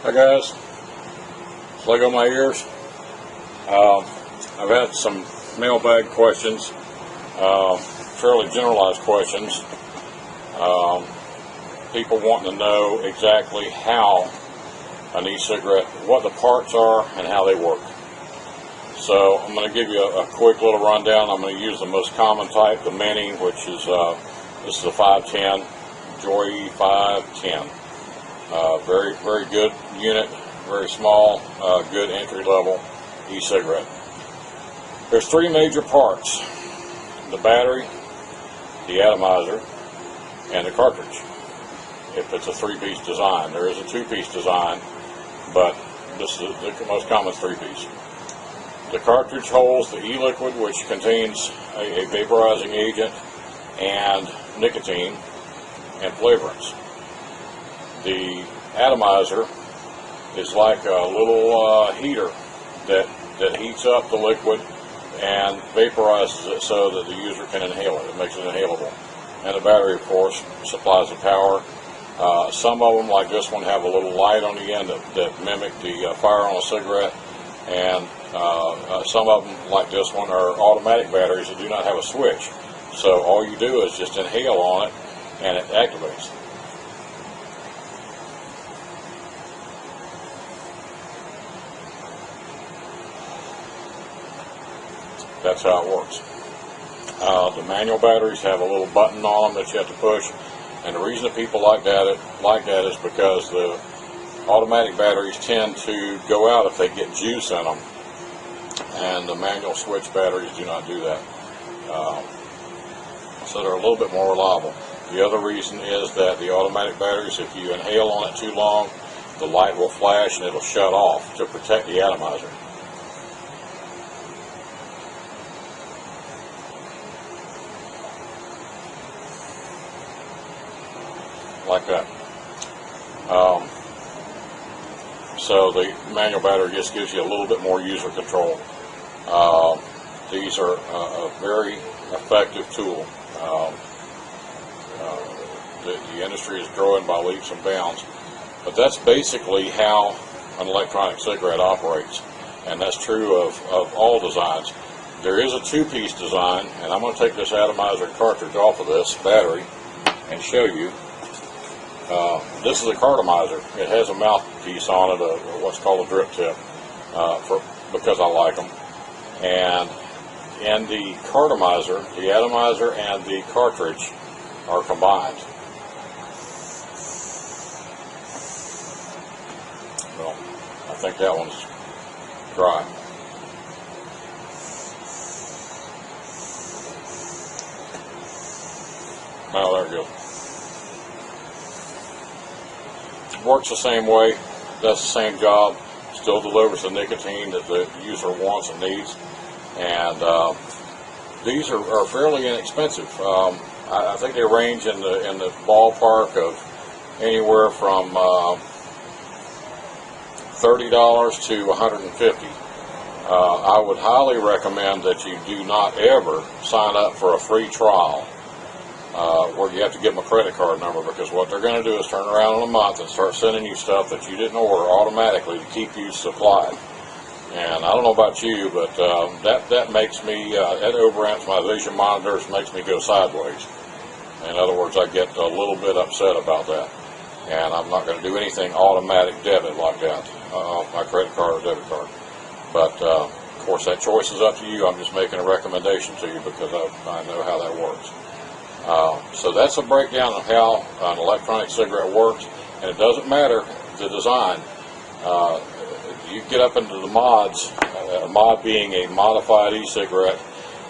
Hi guys, slug on my ears. I've had some mailbag questions, fairly generalized questions. People wanting to know exactly how an e-cigarette, what the parts are and how they work. So I'm going to give you a quick little rundown. I'm going to use the most common type, the Mini, which is this is a 510, Joy 510. Very, very good unit, very small, good entry-level e-cigarette. There's three major parts: the battery, the atomizer, and the cartridge. If it's a three-piece design, there is a two-piece design, but this is the most common three-piece. The cartridge holds the e-liquid, which contains a vaporizing agent and nicotine and flavorants. The atomizer is like a little heater that heats up the liquid and vaporizes it so that the user can inhale it. It makes it inhalable. And the battery, of course, supplies the power. Some of them, like this one, have a little light on the end that mimic the fire on a cigarette. And some of them, like this one, are automatic batteries that do not have a switch. So all you do is just inhale on it and it activates. That's how it works. The manual batteries have a little button on them that you have to push, and the reason that people like that is because the automatic batteries tend to go out if they get juice in them, and the manual switch batteries do not do that. So they're a little bit more reliable. The other reason is that the automatic batteries, if you inhale on it too long, the light will flash and it'll shut off to protect the atomizer. Like that. So the manual battery just gives you a little bit more user control. These are a very effective tool. The industry is growing by leaps and bounds, but that's basically how an electronic cigarette operates, and that's true of all designs. There is a two-piece design, and I'm going to take this atomizer and cartridge off of this battery and show you. This is a cartomizer. It has a mouthpiece on it, what's called a drip tip, because I like them. And in the cartomizer, the atomizer and the cartridge are combined. Well, I think that one's dry. Oh, there it goes. Works the same way, does the same job, still delivers the nicotine that the user wants and needs, and these are fairly inexpensive. I think they range in the ballpark of anywhere from $30 to $150. I would highly recommend that you do not ever sign up for a free trial where you have to give them a credit card number, because what they're going to do is turn around in a month and start sending you stuff that you didn't order automatically to keep you supplied. And I don't know about you, but that makes me, that overamps my vision monitors, makes me go sideways. In other words, I get a little bit upset about that. And I'm not going to do anything automatic debit like that off my credit card or debit card. But of course, that choice is up to you. I'm just making a recommendation to you because I know how that works. So that's a breakdown of how an electronic cigarette works, and it doesn't matter the design. You get up into the mods, a mod being a modified e-cigarette.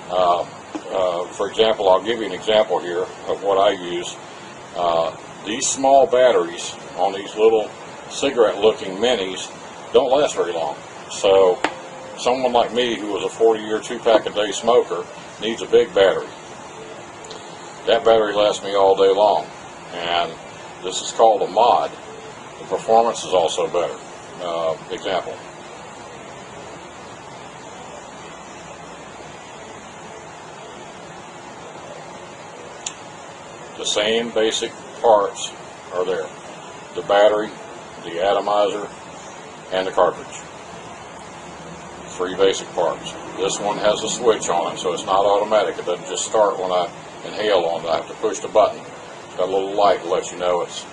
For example, I'll give you an example here of what I use. These small batteries on these little cigarette-looking minis don't last very long. So someone like me, who was a 40-year, 2-pack-a-day smoker, needs a big battery. That battery lasts me all day long, and this is called a mod. The performance is also better. Example. The same basic parts are there. The battery, the atomizer, and the cartridge. 3 basic parts. This one has a switch on it, so it's not automatic. It doesn't just start when I inhale on it. I have to push the button. It's got a little light to let you know it's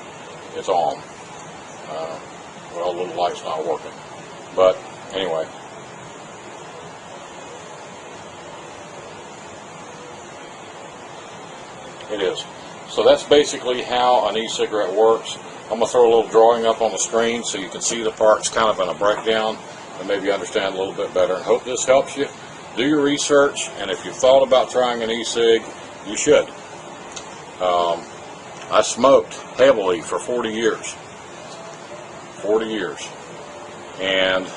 on. Well, the little light's not working. But anyway. It is. So that's basically how an e-cigarette works. I'm going to throw a little drawing up on the screen so you can see the parts kind of in a breakdown and maybe understand a little bit better. And hope this helps you. Do your research, and if you've thought about trying an e-cig, you should. I smoked heavily for 40 years. 40 years. And it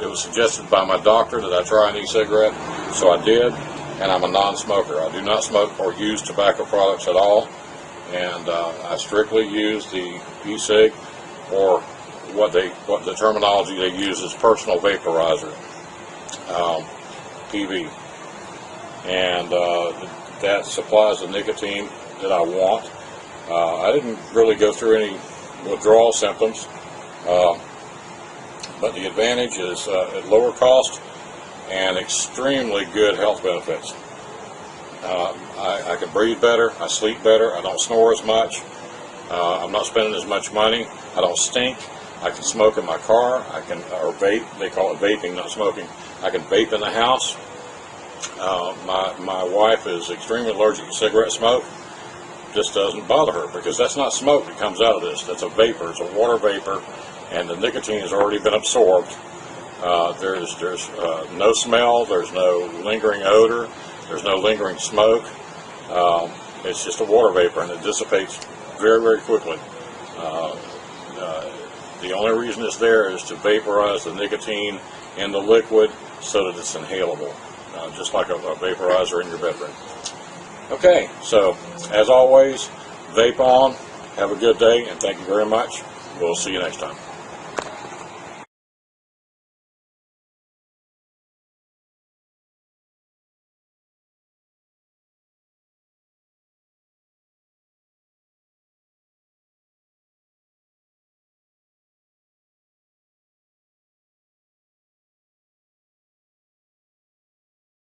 was suggested by my doctor that I try an e-cigarette, so I did, and I'm a non-smoker. I do not smoke or use tobacco products at all, and I strictly use the e-cig, or what the terminology they use is personal vaporizer, PV, and that supplies the nicotine that I want. I didn't really go through any withdrawal symptoms, but the advantage is at lower cost and extremely good health benefits. I can breathe better, I sleep better, I don't snore as much, I'm not spending as much money, I don't stink, I can smoke in my car, or vape, they call it vaping, not smoking. I can vape in the house. My wife is extremely allergic to cigarette smoke. This doesn't bother her because that's not smoke that comes out of this. That's a vapor. It's a water vapor, and the nicotine has already been absorbed. There's no smell. There's no lingering odor. There's no lingering smoke. It's just a water vapor, and it dissipates very, very quickly. The only reason it's there is to vaporize the nicotine in the liquid so that it's inhalable, just like a vaporizer in your bedroom. Okay, so as always, vape on, have a good day, and thank you very much. We'll see you next time.